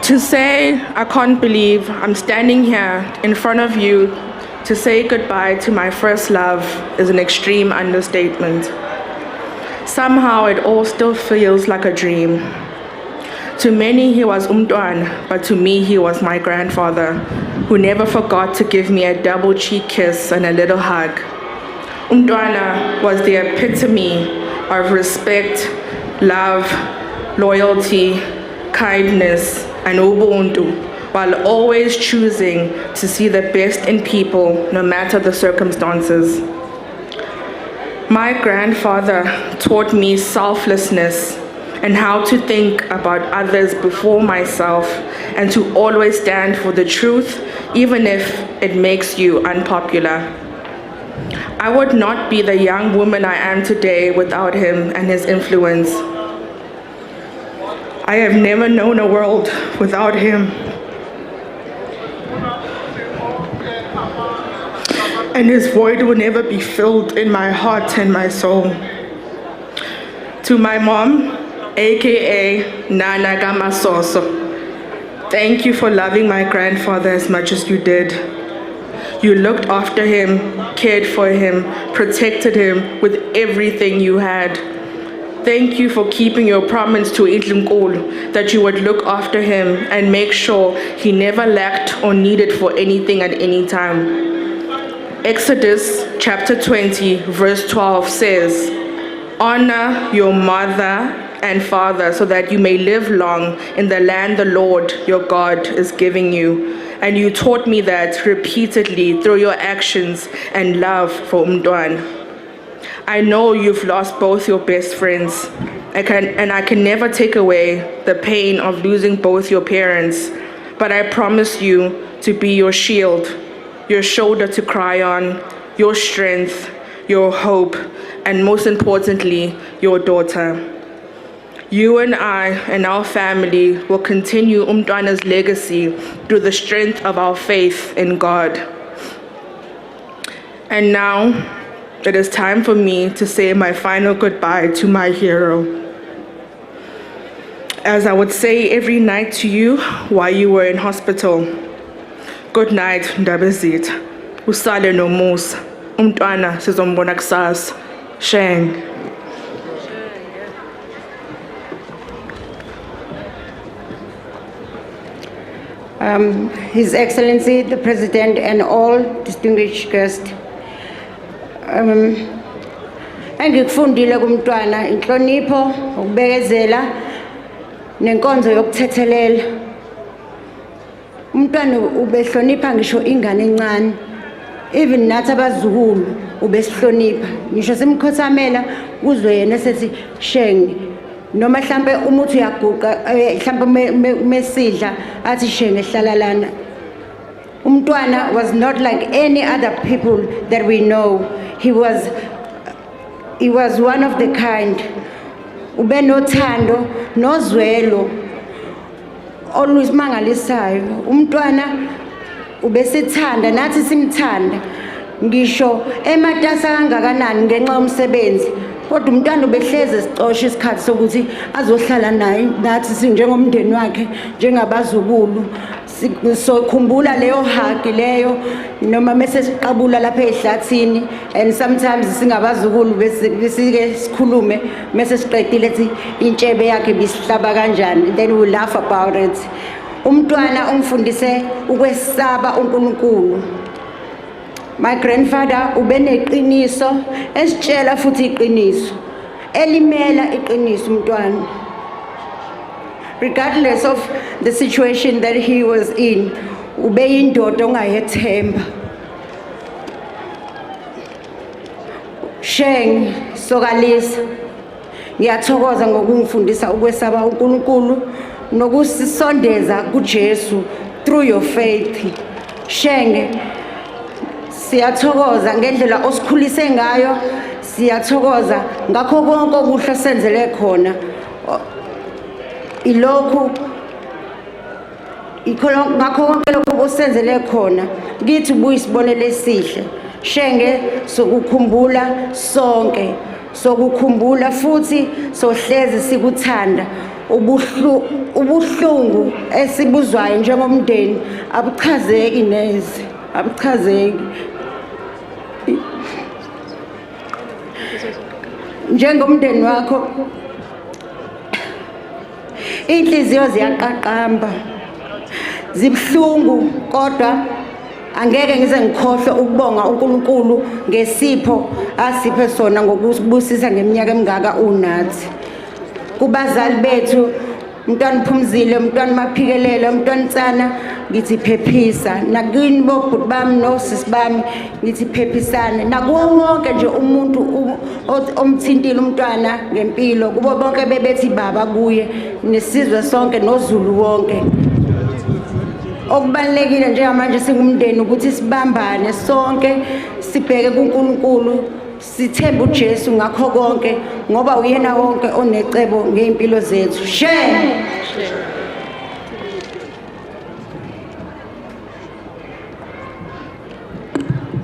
To say I can't believe I'm standing here in front of you to say goodbye to my first love is an extreme understatement. Somehow it all still feels like a dream. To many he was umntwana, but to me he was my grandfather, who never forgot to give me a double cheek kiss and a little hug. Umntwana was the epitome of respect, love, loyalty, kindness, and ubuntu, while always choosing to see the best in people, no matter the circumstances. My grandfather taught me selflessness and how to think about others before myself, and to always stand for the truth, even if it makes you unpopular. I would not be the young woman I am today without him and his influence. I have never known a world without him. And his void will never be filled in my heart and my soul. To my mom, aka Nana Gamasoso, thank you for loving my grandfather as much as you did. You looked after him, cared for him, protected him with everything you had. Thank you for keeping your promise to Idlimkulu that you would look after him and make sure he never lacked or needed for anything at any time. Exodus chapter 20, verse 12 says, "Honor your mother and father so that you may live long in the land the Lord your God is giving you." And you taught me that repeatedly through your actions and love for umntwana. I know you've lost both your best friends, I can never take away the pain of losing both your parents, but I promise you to be your shield, your shoulder to cry on, your strength, your hope, and most importantly, your daughter. You and I and our family will continue umntwana's legacy through the strength of our faith in God. And now, it is time for me to say my final goodbye to my hero. As I would say every night to you while you were in hospital, good night, Ndabezit. Usale no musa. Umntwana sizombona kusasa. Sheng. His Excellency, the President, and all distinguished guests. Engikufundile kumntwana inhlonipho, ukubekezela, nenkonzo yokuthethelela. Umntwana ubehlonipha ngisho ingane encane. Even nathi abazukulu ubesihlonipha. Ngisho simkhothamela kuzwe yena sethi Sheng. Noma mhlambe umuntu uyaguqa mhlambe mesidla athi Sheng ehlala lana. Umntwana was not like any other people that we know. He was one of the kind. Ube nothando, nozwelo, always mangalisayo. Umntwana ubesithanda nathi simthanda. Ngisho ematasa kangakanani ngenxa yomsebenzi. Kodwa umntwana ubehleze sicosha isikhathi sokuthi azohlala naye nathi sinjengomndeni wakhe njengabazukulu. Sikhumbula leyo hagi leyo noma mase siqabula lapha ehlathini, and sometimes singabazukulu besike sikhulume mase siqedile ethi intshebe yakhe bisihlaba kanjani, then we laugh about it. Umntwana umfundise ukwesaba uNkulunkulu. My grandfather ubeneqiniso, esitshela futhi iqiniso, elimela iqiniso umntwana. Regardless of the situation that he was in, ubeyindoda ongayethemba. Sheng Sokalisa, ngiyathokoza ngokungifundisa ukwesaba uNkulunkulu nokusisondeza kuJesu through your faith. Sheng, siyathokoza ngendlela osikhulise ngayo, siyathokoza ngakho konke okuhle senzele khona. Ilokhu ngakho konke lokho osenzele khona kithi buyisibonele esihle. Shenge sokukhumbula sonke, sokukhumbula futhi sohlezi sikuthanda. ubuhlungu esibuzwayo njengomndeni abuchazeki neze, abuchazeki. Njengomndeni wakho inhliziyo ziyaqaqamba, zibhlungu, kodwa angeke ngize ngikhohlwe ukubonga uNkulunkulu ngesipho asiphe sona ngokusibusisa ngeminyaka emingaka unathi. Kubazali bethu, umntwana Phumzile, umntwana Maphikelele, umntwana Ntsana, ngithi phephisa. Nakini bobhuti bami nosisi bami ngithi phephisane. Nakuwo wonke nje umuntu omthintile umntwana ngempilo, kubo bonke bebethi baba kuye, nesizwe sonke noZulu wonke. Okubalekile njengamanje singumndeni ukuthi sibambane sonke, sibheke kuNkulunkulu, sithembe uJesu ngakho konke ngoba uyena wonke onecebo ngeimpilo zethu. Shame.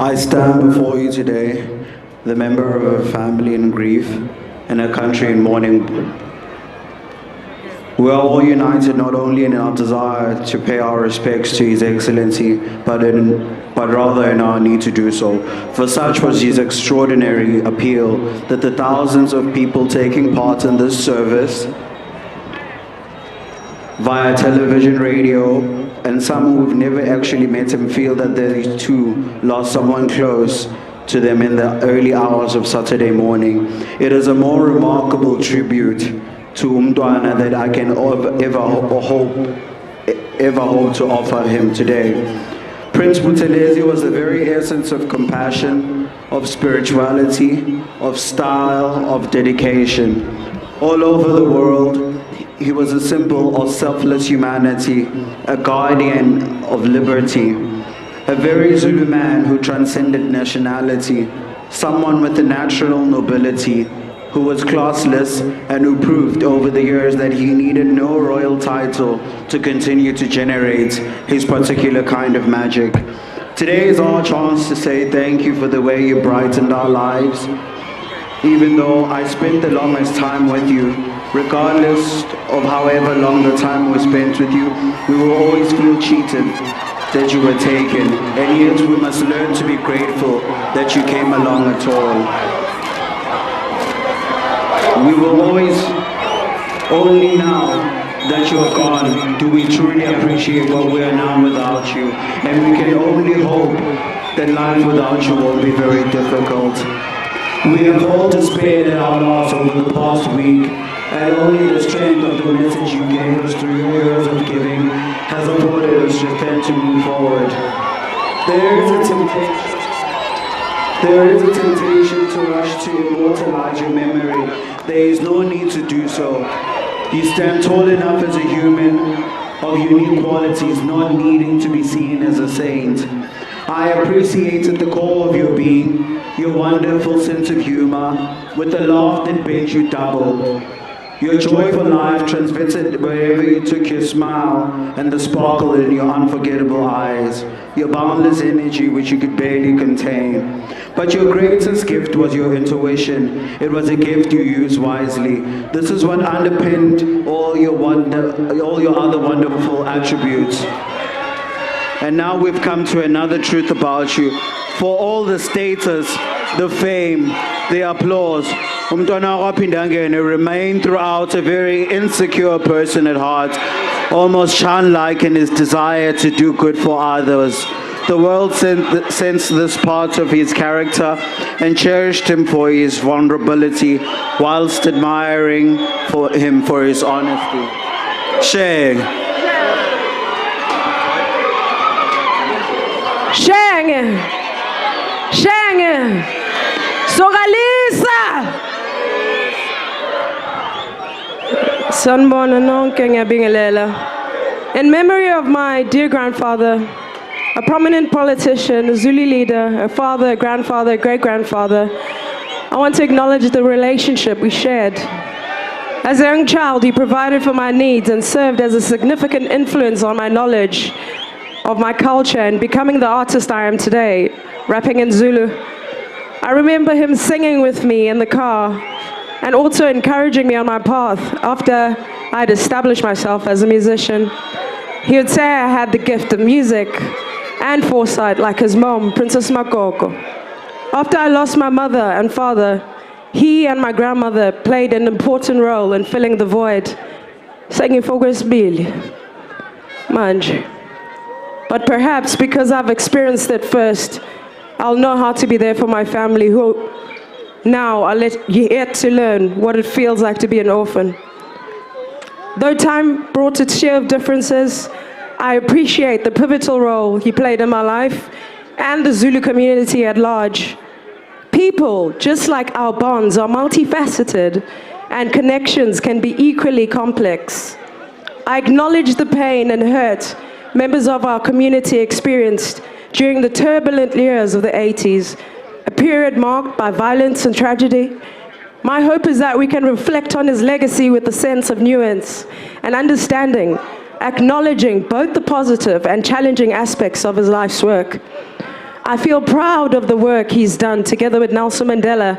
I stand before you today, the member of a family in grief and a country in mourning. We are all united not only in our desire to pay our respects to His Excellency, but rather in our need to do so. For such was His extraordinary appeal that the thousands of people taking part in this service via television, radio, and some who've never actually met him feel that they too lost someone close to them in the early hours of Saturday morning. It is a more remarkable tribute to Umntwana that I can ever hope to offer him today. Prince Buthelezi was the very essence of compassion, of spirituality, of style, of dedication. All over the world, he was a symbol of selfless humanity, a guardian of liberty, a very Zulu man who transcended nationality, someone with a natural nobility, who was classless and who proved over the years that he needed no royal title to continue to generate his particular kind of magic. Today is our chance to say thank you for the way you brightened our lives. Even though I spent the longest time with you, regardless of however long the time was spent with you, we will always feel cheated that you were taken, and yet we must learn to be grateful that you came along at all. We will always, only now that you are gone, do we truly appreciate what we are now without you. And we can only hope that life without you will be very difficult. We have all despaired at our loss over the past week, and only the strength of the message you gave us through your years of giving has afforded us strength to move forward. There is a temptation to rush to immortalize your memory. There is no need to do so. You stand tall enough as a human of unique qualities, not needing to be seen as a saint. I appreciated the core of your being, your wonderful sense of humor, with a laugh that bent you double. Your joy for life transmitted wherever you took your smile and the sparkle in your unforgettable eyes, your boundless energy which you could barely contain. But your greatest gift was your intuition. It was a gift you used wisely. This is what underpinned all your other wonderful attributes. And now we've come to another truth about you. For all the status, the fame, the applause, Umntwana Rapindangene remained throughout a very insecure person at heart, almost childlike in his desire to do good for others. The world sensed this part of his character and cherished him for his vulnerability, whilst admiring him for his honesty. Sheng. Sheng. Sheng. Sogalisa. Sanbona nonke ngiyabingelela. In memory of my dear grandfather, a prominent politician, a Zulu leader, a father, a grandfather, a great-grandfather, I want to acknowledge the relationship we shared. As a young child, he provided for my needs and served as a significant influence on my knowledge of my culture and becoming the artist I am today, rapping in Zulu. I remember him singing with me in the car and also encouraging me on my path after I'd established myself as a musician. He would say I had the gift of music and foresight like his mom, Princess Mangosuthu. After I lost my mother and father, he and my grandmother played an important role in filling the void. Manje. But perhaps because I've experienced it first, I'll know how to be there for my family who now are yet to learn what it feels like to be an orphan. Though time brought its share of differences, I appreciate the pivotal role he played in my life and the Zulu community at large. People, just like our bonds, are multifaceted and connections can be equally complex. I acknowledge the pain and hurt members of our community experienced during the turbulent years of the 80s, a period marked by violence and tragedy. My hope is that we can reflect on his legacy with a sense of nuance and understanding, acknowledging both the positive and challenging aspects of his life's work. I feel proud of the work he's done together with Nelson Mandela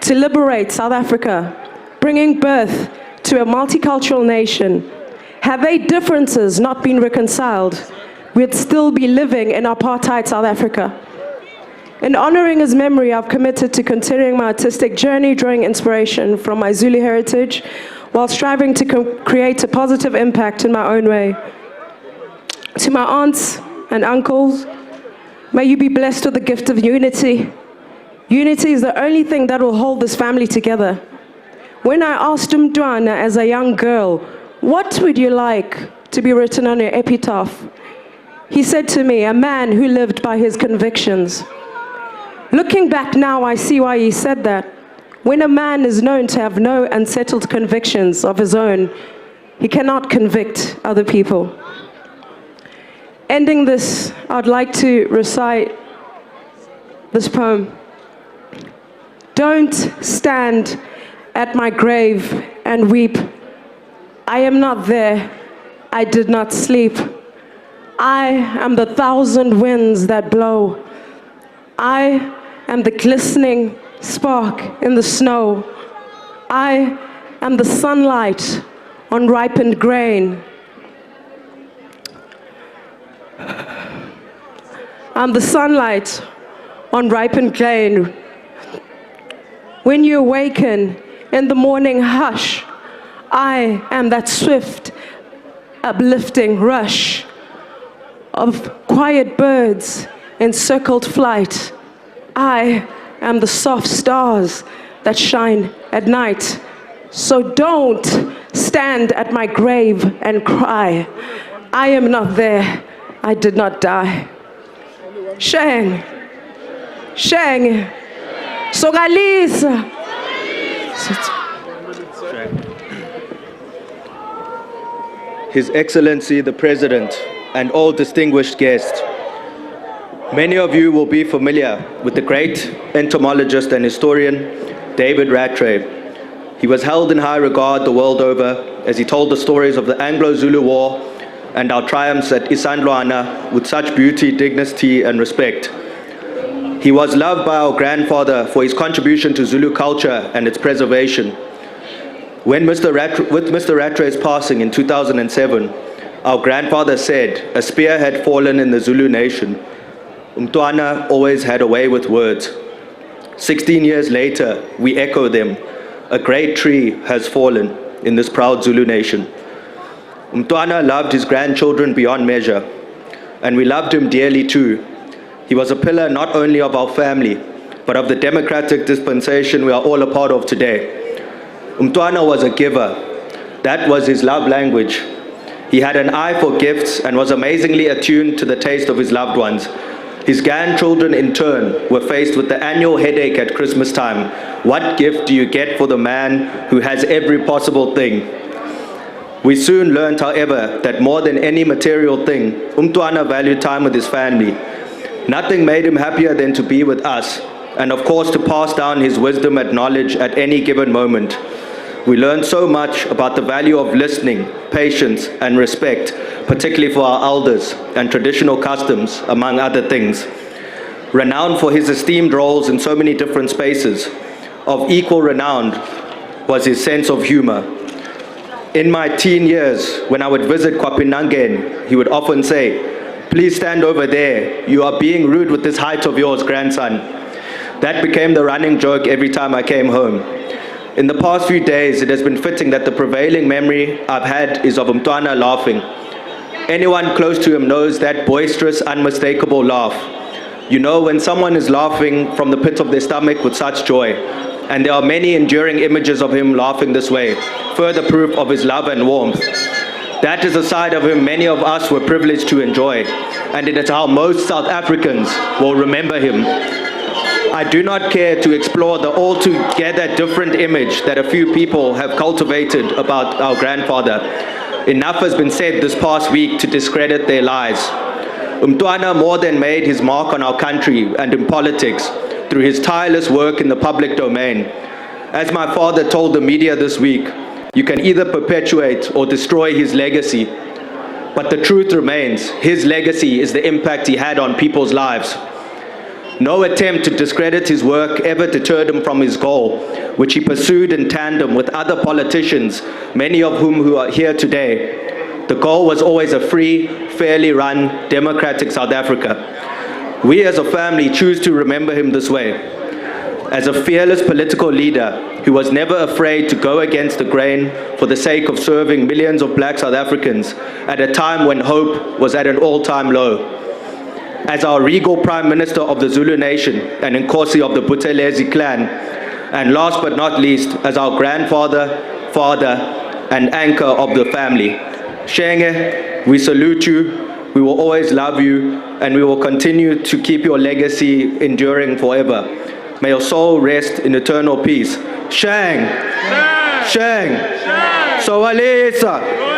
to liberate South Africa, bringing birth to a multicultural nation. Had they differences not been reconciled, we'd still be living in apartheid South Africa. In honoring his memory, I've committed to continuing my artistic journey, drawing inspiration from my Zulu heritage, while striving to create a positive impact in my own way. To my aunts and uncles, may you be blessed with the gift of unity. Unity is the only thing that will hold this family together. When I asked Umntwana as a young girl, what would you like to be written on your epitaph? He said to me, a man who lived by his convictions. Looking back now, I see why he said that. When a man is known to have no unsettled convictions of his own, he cannot convict other people. Ending this, I'd like to recite this poem. Don't stand at my grave and weep. I am not there. I did not sleep. I am the thousand winds that blow. I am the glistening spark in the snow. I am the sunlight on ripened grain. I'm the sunlight on ripened grain. When you awaken in the morning hush, I am that swift, uplifting rush of quiet birds in circled flight. I am the soft stars that shine at night. So don't stand at my grave and cry. I am not there. I did not die. Sheng, Sheng, Sogalisa. His Excellency the President and all distinguished guests, many of you will be familiar with the great entomologist and historian David Rattray. He was held in high regard the world over as he told the stories of the Anglo-Zulu War and our triumphs at Isandlwana with such beauty, dignity and respect. He was loved by our grandfather for his contribution to Zulu culture and its preservation. With Mr. Rattray's passing in 2007, our grandfather said a spear had fallen in the Zulu nation. Umntwana always had a way with words. 16 years later, we echo them. A great tree has fallen in this proud Zulu nation. Umntwana loved his grandchildren beyond measure, and we loved him dearly too. He was a pillar not only of our family, but of the democratic dispensation we are all a part of today. Umntwana was a giver. That was his love language. He had an eye for gifts and was amazingly attuned to the taste of his loved ones. His grandchildren, in turn, were faced with the annual headache at Christmas time. What gift do you get for the man who has every possible thing? We soon learned, however, that more than any material thing, Umntwana valued time with his family. Nothing made him happier than to be with us, and of course to pass down his wisdom and knowledge at any given moment. We learned so much about the value of listening, patience, and respect, particularly for our elders and traditional customs, among other things. Renowned for his esteemed roles in so many different spaces, of equal renown was his sense of humor. In my teen years, when I would visit Kwapinangen, he would often say, "Please stand over there. You are being rude with this height of yours, grandson." That became the running joke every time I came home. In the past few days, it has been fitting that the prevailing memory I've had is of Mtwana laughing. Anyone close to him knows that boisterous, unmistakable laugh. You know when someone is laughing from the pit of their stomach with such joy. And there are many enduring images of him laughing this way, further proof of his love and warmth. That is a side of him many of us were privileged to enjoy, and it is how most South Africans will remember him. I do not care to explore the altogether different image that a few people have cultivated about our grandfather. Enough has been said this past week to discredit their lies. Mtwana more than made his mark on our country and in politics through his tireless work in the public domain. As my father told the media this week, you can either perpetuate or destroy his legacy. But the truth remains, his legacy is the impact he had on people's lives. No attempt to discredit his work ever deterred him from his goal, which he pursued in tandem with other politicians, many of whom who are here today. The goal was always a free, fairly run, democratic South Africa. We as a family choose to remember him this way, as a fearless political leader who was never afraid to go against the grain for the sake of serving millions of black South Africans at a time when hope was at an all-time low. As our regal Prime Minister of the Zulu Nation and Nkosi of the Buthelezi clan, and last but not least, as our grandfather, father, and anchor of the family. Shenge, we salute you, we will always love you, and we will continue to keep your legacy enduring forever. May your soul rest in eternal peace. Shang! Shang! Shang! Sowalisa!